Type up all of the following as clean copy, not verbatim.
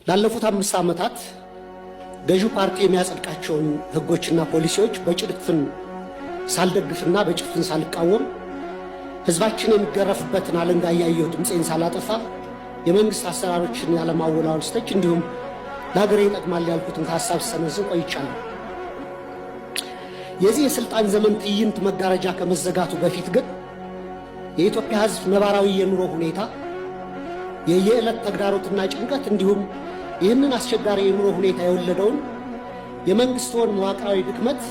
ላለፉት 5 ዓመታት ገዢው ፓርቲ የሚያጸድቃቸውን ህጎችና ፖሊሲዎች በጭፍን ሳልደግፍና በጭፍን ሳልቃወም ህዝባችን የሚገረፍበትን አለንጋ ያየው ድምጼን ሳላጠፋ የመንግስት አሰራሮችን ያለማወላወል ስተች እንዲሁም ለሀገሬ ይጠቅማል ያልኩትን ሐሳብ ሰነዝር ቆይቻለሁ። የዚህ የስልጣን ዘመን ትዕይንት መጋረጃ ከመዘጋቱ በፊት ግን የኢትዮጵያ ህዝብ ነባራዊ የኑሮ ሁኔታ የየዕለት ተግዳሮትና ጭንቀት እንዲሁም ይህንን አስቸጋሪ የኑሮ ሁኔታ የወለደውን የመንግስቱን መዋቅራዊ ድክመት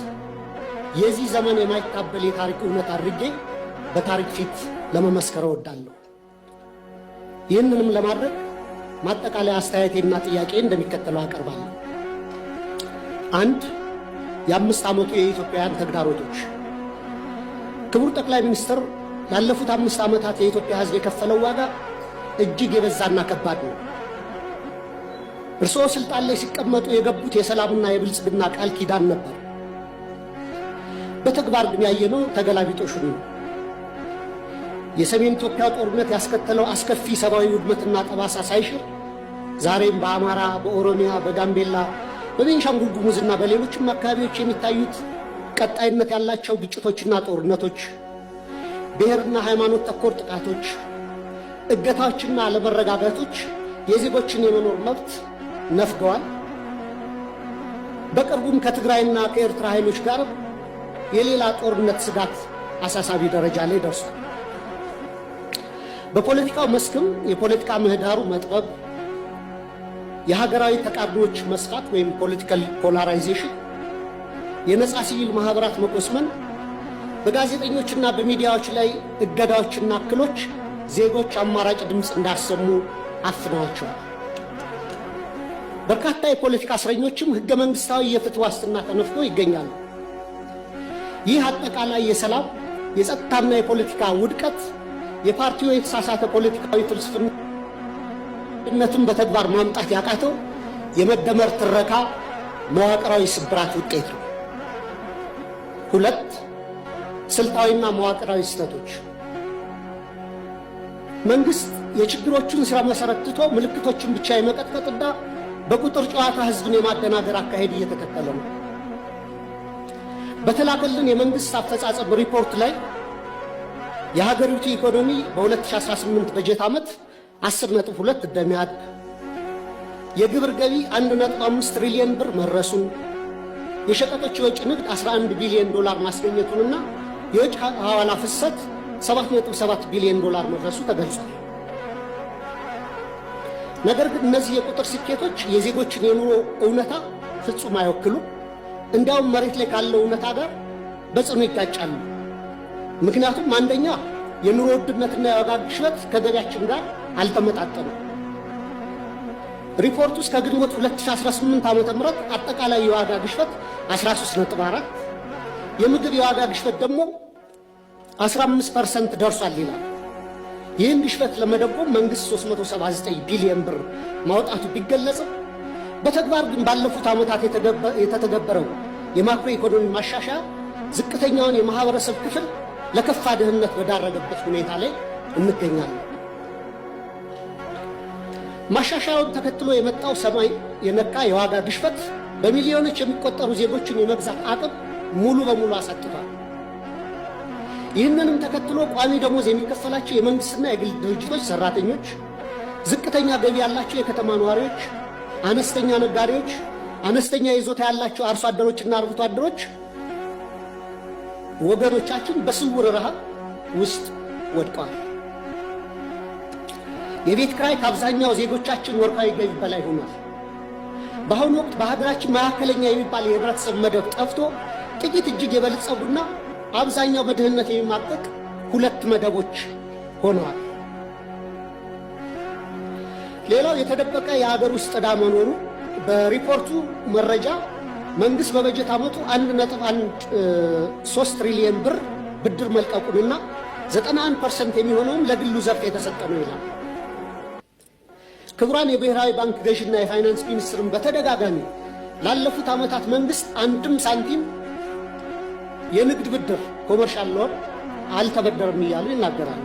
የዚህ ዘመን የማይታበል የታሪክ እውነት አድርጌ በታሪክ ፊት ለመመስከር እወዳለሁ። ይህንንም ለማድረግ ማጠቃለያ አስተያየቴና ጥያቄ እንደሚከተለው አቀርባለሁ። 1. የ5 ዓመቱ የኢትዮጵያውያን ተግዳሮቶች። ክቡር ጠቅላይ ሚኒስትር ላለፉት 5 ዓመታት የኢትዮጵያ ህዝብ የከፈለው ዋጋ እጅግ የበዛና ከባድ ነው። እርስዎ ስልጣን ላይ ሲቀመጡ የገቡት የሰላምና የብልጽግና ቃል ኪዳን ነበር። በተግባር ግን ያየነው ተገላቢጦሹን ነው። የሰሜን ኢትዮጵያ ጦርነት ያስከተለው አስከፊ ሰብአዊ ውድመትና ጠባሳ ሳይሽር ዛሬም በአማራ፣ በኦሮሚያ፣ በጋምቤላ፣ በቤንሻንጉል ጉሙዝና በሌሎችም አካባቢዎች የሚታዩት ቀጣይነት ያላቸው ግጭቶችና ጦርነቶች፣ ብሔርና ሃይማኖት ተኮር ጥቃቶች፣ እገታዎችና አለመረጋጋቶች የዜጎችን የመኖር መብት ነፍገዋል። በቅርቡም ከትግራይና ከኤርትራ ኃይሎች ጋር የሌላ ጦርነት ስጋት አሳሳቢ ደረጃ ላይ ደርሷል። በፖለቲካው መስክም የፖለቲካ ምህዳሩ መጥበብ፣ የሀገራዊ ተቃርኖዎች መስፋት ወይም ፖለቲካል ፖላራይዜሽን፣ የነጻ ሲቪል ማህበራት መቆስመን፣ በጋዜጠኞችና በሚዲያዎች ላይ እገዳዎችና እክሎች ዜጎች አማራጭ ድምፅ እንዳሰሙ አፍነዋቸዋል። በርካታ የፖለቲካ እስረኞችም ህገ መንግስታዊ የፍትህ ዋስትና ተነፍጎ ይገኛሉ። ይህ አጠቃላይ የሰላም የጸጥታና የፖለቲካ ውድቀት የፓርቲው የተሳሳተ ፖለቲካዊ ፍልስፍናነትን በተግባር ማምጣት ያቃተው የመደመር ትረካ መዋቅራዊ ስብራት ውጤት ነው። 2. ስልታዊና መዋቅራዊ ስህተቶች። መንግስት የችግሮቹን ስራ መሰረት ትቶ ምልክቶችን ብቻ የመቀጥቀጥና በቁጥር ጨዋታ ህዝብን የማደናገር አካሄድ እየተከተለ ነው። በተላከልን የመንግስት አፈጻጸም ሪፖርት ላይ የሀገሪቱ ኢኮኖሚ በ2018 በጀት ዓመት 10.2 እንደሚያድግ፣ የግብር ገቢ 1.5 ትሪሊዮን ብር መድረሱን፣ የሸቀጦች የውጭ ንግድ 11 ቢሊዮን ዶላር ማስገኘቱንና የውጭ ሐዋላ ፍሰት 7.7 ቢሊዮን ዶላር መድረሱ ተገልጿል። ነገር ግን እነዚህ የቁጥር ስኬቶች የዜጎችን የኑሮ እውነታ ፍጹም አይወክሉም። እንዲያውም መሬት ላይ ካለው እውነታ ጋር በጽኑ ይጋጫሉ። ምክንያቱም አንደኛ የኑሮ ውድነትና የዋጋ ግሽበት ከገቢያችን ጋር አልተመጣጠነም። ሪፖርቱ እስከ ግንቦት 2018 ዓ.ም አጠቃላይ የዋጋ ግሽበት 13.4፣ የምግብ የዋጋ ግሽበት ደግሞ 15% ደርሷል ይላል። ይህን ግሽበት ለመደጎም መንግስት 379 ቢሊዮን ብር ማውጣቱ ቢገለጽም በተግባር ግን ባለፉት ዓመታት የተተገበረው የማክሮ ኢኮኖሚ ማሻሻያ ዝቅተኛውን የማህበረሰብ ክፍል ለከፋ ድህነት በዳረገበት ሁኔታ ላይ እንገኛለን። ማሻሻያውን ተከትሎ የመጣው ሰማይ የነካ የዋጋ ግሽበት በሚሊዮኖች የሚቆጠሩ ዜጎችን የመግዛት አቅም ሙሉ በሙሉ አሳጥቷል። ይህንንም ተከትሎ ቋሚ ደሞዝ የሚከፈላቸው የመንግስትና የግል ድርጅቶች ሰራተኞች፣ ዝቅተኛ ገቢ ያላቸው የከተማ ነዋሪዎች፣ አነስተኛ ነጋዴዎች፣ አነስተኛ ይዞታ ያላቸው አርሶ አደሮችና አርብቶ አደሮች ወገኖቻችን በስውር ረሃብ ውስጥ ወድቀዋል። የቤት ኪራይ ከአብዛኛው ዜጎቻችን ወርሃዊ ገቢ በላይ ሆኗል። በአሁኑ ወቅት በሀገራችን መካከለኛ የሚባል የህብረተሰብ መደብ ጠፍቶ ጥቂት እጅግ የበለጸጉና አብዛኛው በድህነት የሚማቀቅ 2 መደቦች ሆነዋል። ሌላው የተደበቀ የሀገር ውስጥ ዕዳ መኖሩ በሪፖርቱ መረጃ መንግስት በበጀት ዓመቱ 1.13 ትሪሊዮን ብር ብድር መልቀቁንና 91% የሚሆነውም ለግሉ ዘርፍ የተሰጠ ነው ይላል። ክቡራን የብሔራዊ ባንክ ገዥና የፋይናንስ ሚኒስትርን በተደጋጋሚ ላለፉት ዓመታት መንግስት አንድም ሳንቲም የንግድ ብድር ኮመርሻል ሎን አልተበደረም እያሉ ይናገራሉ።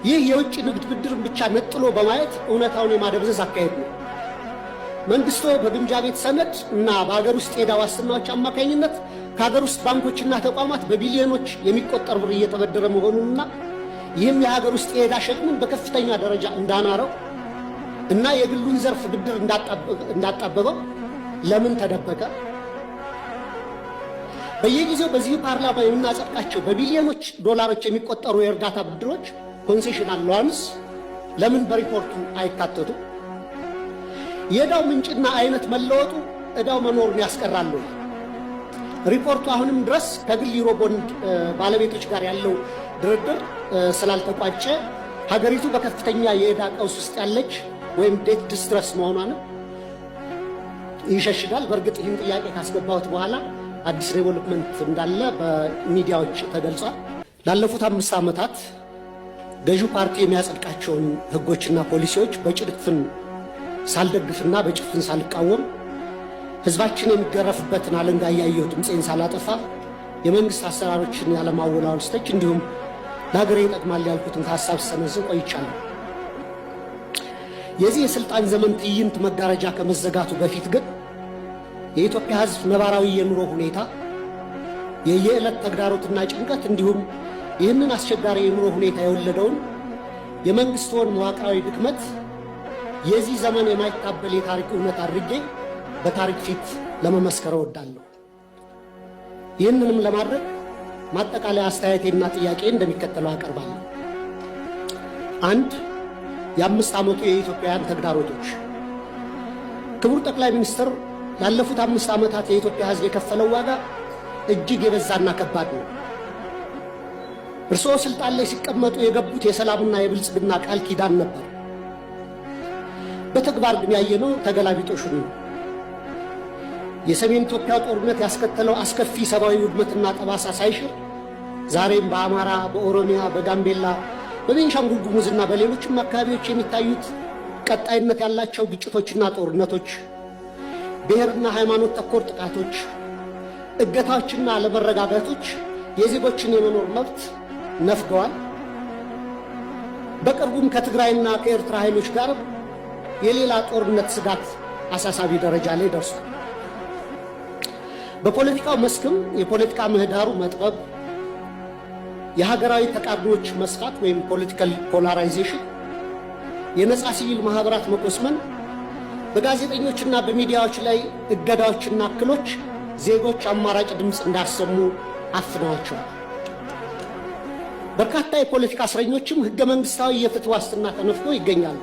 ይህ የውጭ ንግድ ብድርን ብቻ ነጥሎ በማየት እውነታውን የማደብዘዝ አካሄድ ነው። መንግስቶ በግምጃ ቤት ሰነድ እና በሀገር ውስጥ የዕዳ ዋስትናዎች አማካኝነት ከሀገር ውስጥ ባንኮችና ተቋማት በቢሊዮኖች የሚቆጠር ብር እየተበደረ መሆኑንና ይህም የሀገር ውስጥ የዕዳ ሸክምን በከፍተኛ ደረጃ እንዳናረው እና የግሉን ዘርፍ ብድር እንዳጣበበው ለምን ተደበቀ? በየጊዜው በዚህ ፓርላማ የምናጸድቃቸው በቢሊዮኖች ዶላሮች የሚቆጠሩ የእርዳታ ብድሮች ኮንሴሽናል ሎንስ ለምን በሪፖርቱ አይካተቱ? የዕዳው ምንጭና አይነት መለወጡ ዕዳው መኖሩን ያስቀራሉ? ሪፖርቱ አሁንም ድረስ ከግል ዩሮ ቦንድ ባለቤቶች ጋር ያለው ድርድር ስላልተቋጨ ሀገሪቱ በከፍተኛ የዕዳ ቀውስ ውስጥ ያለች ወይም ዴት ዲስትረስ መሆኗን ይሸሽጋል። በእርግጥ ይህን ጥያቄ ካስገባሁት በኋላ አዲስ ዴቨሎፕመንት እንዳለ በሚዲያዎች ተገልጿል። ላለፉት 5 ዓመታት ገዢው ፓርቲ የሚያጸድቃቸውን ህጎችና ፖሊሲዎች በጭፍን ሳልደግፍና በጭፍን ሳልቃወም ህዝባችን የሚገረፍበትን አለንጋ እያየሁ ድምፄን ሳላጠፋ የመንግስት አሰራሮችን ያለማወላወል ስተች እንዲሁም ለሀገሬ ይጠቅማል ያልኩትን ሀሳብ ሰነዝር ቆይቻለሁ። የዚህ የስልጣን ዘመን ትዕይንት መጋረጃ ከመዘጋቱ በፊት ግን የኢትዮጵያ ህዝብ ነባራዊ የኑሮ ሁኔታ፣ የየዕለት ተግዳሮትና ጭንቀት እንዲሁም ይህንን አስቸጋሪ የኑሮ ሁኔታ የወለደውን የመንግስትን መዋቅራዊ ድክመት የዚህ ዘመን የማይታበል የታሪክ እውነት አድርጌ በታሪክ ፊት ለመመስከር እወዳለሁ። ይህንንም ለማድረግ ማጠቃለያ አስተያየቴና ጥያቄ እንደሚከተለው አቀርባለሁ። 1. የ5 ዓመቱ የኢትዮጵያውያን ተግዳሮቶች። ክቡር ጠቅላይ ሚኒስትር፣ ላለፉት 5 ዓመታት የኢትዮጵያ ህዝብ የከፈለው ዋጋ እጅግ የበዛና ከባድ ነው። እርስዎ ስልጣን ላይ ሲቀመጡ የገቡት የሰላምና የብልጽግና ቃል ኪዳን ነበር። በተግባር ግን ያየነው ተገላቢጦሹን ነው። የሰሜን ኢትዮጵያ ጦርነት ያስከተለው አስከፊ ሰብአዊ ውድመትና ጠባሳ ሳይሽር ዛሬም በአማራ፣ በኦሮሚያ፣ በጋምቤላ፣ በቤንሻንጉል ጉሙዝና በሌሎችም አካባቢዎች የሚታዩት ቀጣይነት ያላቸው ግጭቶችና ጦርነቶች፣ ብሔርና ሃይማኖት ተኮር ጥቃቶች፣ እገታዎችና አለመረጋጋቶች የዜጎችን የመኖር መብት ነፍገዋል። በቅርቡም ከትግራይና ከኤርትራ ኃይሎች ጋር የሌላ ጦርነት ስጋት አሳሳቢ ደረጃ ላይ ደርሷል። በፖለቲካው መስክም የፖለቲካ ምህዳሩ መጥበብ፣ የሀገራዊ ተቃርኖች መስፋት ወይም ፖለቲካል ፖላራይዜሽን፣ የነጻ ሲቪል ማህበራት መቆስመን፣ በጋዜጠኞችና በሚዲያዎች ላይ እገዳዎችና እክሎች ዜጎች አማራጭ ድምፅ እንዳሰሙ አፍነዋቸዋል። በርካታ የፖለቲካ እስረኞችም ህገ መንግስታዊ የፍትህ ዋስትና ተነፍጎ ይገኛሉ።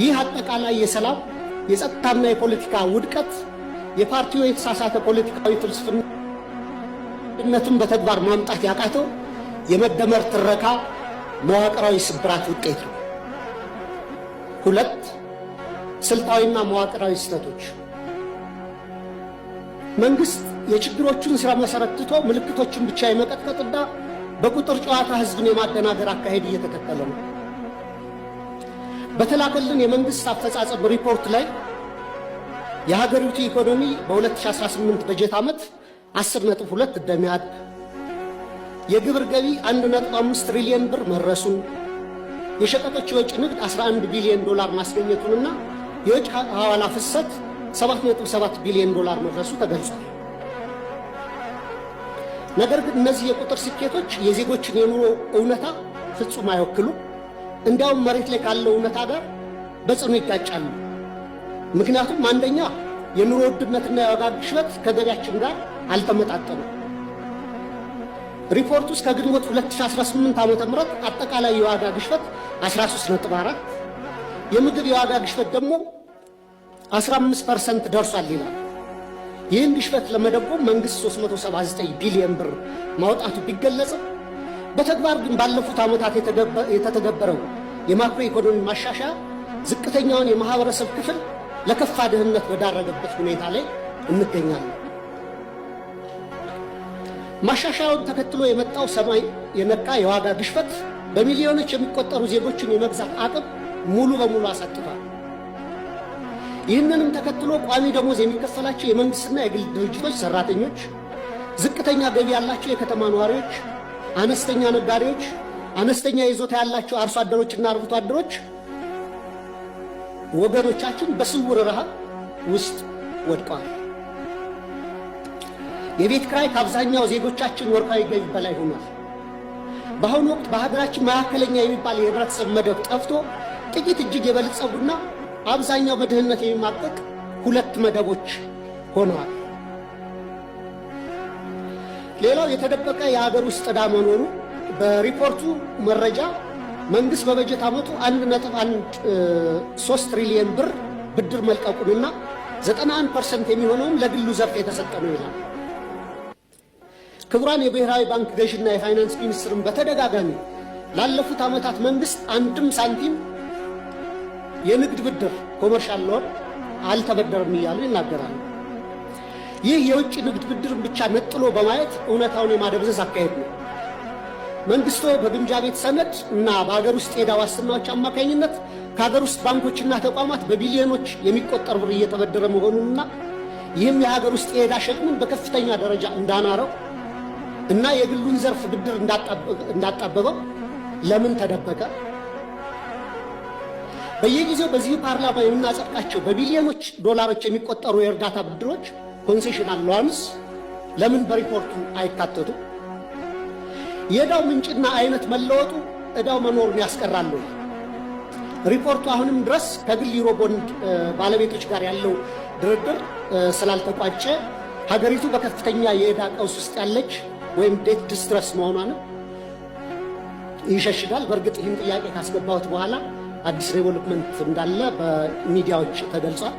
ይህ አጠቃላይ የሰላም የጸጥታና የፖለቲካ ውድቀት የፓርቲው የተሳሳተ ፖለቲካዊ ፍልስፍናነትን በተግባር ማምጣት ያቃተው የመደመር ትረካ መዋቅራዊ ስብራት ውጤት ነው። 2. ስልታዊና መዋቅራዊ ስህተቶች። መንግስት የችግሮቹን ስራ መሰረት ትቶ ምልክቶችን ብቻ የመቀጥቀጥና በቁጥር ጨዋታ ህዝብን የማደናገር አካሄድ እየተከተለ ነው። በተላከልን የመንግስት አፈጻጸም ሪፖርት ላይ የሀገሪቱ ኢኮኖሚ በ2018 በጀት ዓመት 10.2 እንደሚያድግ፣ የግብር ገቢ 1.5 ትሪሊዮን ብር መድረሱን፣ የሸቀጦች የውጭ ንግድ 11 ቢሊዮን ዶላር ማስገኘቱንና የውጭ ሐዋላ ፍሰት 7.7 ቢሊዮን ዶላር መድረሱ ተገልጿል። ነገር ግን እነዚህ የቁጥር ስኬቶች የዜጎችን የኑሮ እውነታ ፍጹም አይወክሉም። እንዲያውም መሬት ላይ ካለው እውነታ ጋር በጽኑ ይጋጫሉ። ምክንያቱም አንደኛ የኑሮ ውድነትና የዋጋ ግሽበት ከገቢያችን ጋር አልተመጣጠኑም። ሪፖርቱ እስከ ግንቦት 2018 ዓ.ም አጠቃላይ የዋጋ ግሽበት 13.4፣ የምግብ የዋጋ ግሽበት ደግሞ 15% ደርሷል ይላል። ይህን ግሽበት ለመደጎም መንግስት 379 ቢሊዮን ብር ማውጣቱ ቢገለጽም በተግባር ግን ባለፉት ዓመታት የተተገበረው የማክሮ ኢኮኖሚ ማሻሻያ ዝቅተኛውን የማህበረሰብ ክፍል ለከፋ ድህነት በዳረገበት ሁኔታ ላይ እንገኛለን። ማሻሻያውን ተከትሎ የመጣው ሰማይ የነካ የዋጋ ግሽበት በሚሊዮኖች የሚቆጠሩ ዜጎችን የመግዛት አቅም ሙሉ በሙሉ አሳጥቷል። ይህንንም ተከትሎ ቋሚ ደሞዝ የሚከፈላቸው የመንግስትና የግል ድርጅቶች ሰራተኞች፣ ዝቅተኛ ገቢ ያላቸው የከተማ ነዋሪዎች፣ አነስተኛ ነጋዴዎች፣ አነስተኛ ይዞታ ያላቸው አርሶ አደሮችና አርብቶ አደሮች ወገኖቻችን በስውር ረሃብ ውስጥ ወድቀዋል። የቤት ኪራይ ከአብዛኛው ዜጎቻችን ወርሃዊ ገቢ በላይ ሆኗል። በአሁኑ ወቅት በሀገራችን መካከለኛ የሚባል የህብረተሰብ መደብ ጠፍቶ ጥቂት እጅግ የበለጸጉና አብዛኛው በድህነት የሚማቀቅ ሁለት መደቦች ሆነዋል። ሌላው የተደበቀ የሀገር ውስጥ ዕዳ መኖሩ በሪፖርቱ መረጃ መንግስት በበጀት ዓመቱ 1.13 ትሪሊየን ብር ብድር መልቀቁንና 91% የሚሆነውም ለግሉ ዘርፍ የተሰጠ ነው ይላል። ክቡራን የብሔራዊ ባንክ ገዥና የፋይናንስ ሚኒስትርን በተደጋጋሚ ላለፉት ዓመታት መንግስት አንድም ሳንቲም የንግድ ብድር ኮመርሻል ሎን አልተበደረም እያሉ ይናገራሉ። ይህ የውጭ ንግድ ብድርን ብቻ ነጥሎ በማየት እውነታውን የማደብዘዝ አካሄድ ነው። መንግስቶ በግምጃ ቤት ሰነድ እና በሀገር ውስጥ የዕዳ ዋስትናዎች አማካኝነት ከሀገር ውስጥ ባንኮችና ተቋማት በቢሊዮኖች የሚቆጠር ብር እየተበደረ መሆኑንና ይህም የሀገር ውስጥ የዕዳ ሸክምን በከፍተኛ ደረጃ እንዳናረው እና የግሉን ዘርፍ ብድር እንዳጣበበው ለምን ተደበቀ? በየጊዜው በዚህ ፓርላማ የምናጸድቃቸው በቢሊዮኖች ዶላሮች የሚቆጠሩ የእርዳታ ብድሮች ኮንሴሽናል ሎንስ ለምን በሪፖርቱ አይካተቱ? የዕዳው ምንጭና አይነት መለወጡ ዕዳው መኖሩን ያስቀራሉ። ሪፖርቱ አሁንም ድረስ ከግል ዩሮ ቦንድ ባለቤቶች ጋር ያለው ድርድር ስላልተቋጨ ሀገሪቱ በከፍተኛ የዕዳ ቀውስ ውስጥ ያለች ወይም ዴት ዲስትረስ መሆኗን ይሸሽጋል። በእርግጥ ይህን ጥያቄ ካስገባሁት በኋላ አዲስ ዴቨሎፕመንት እንዳለ በሚዲያዎች ተገልጿል።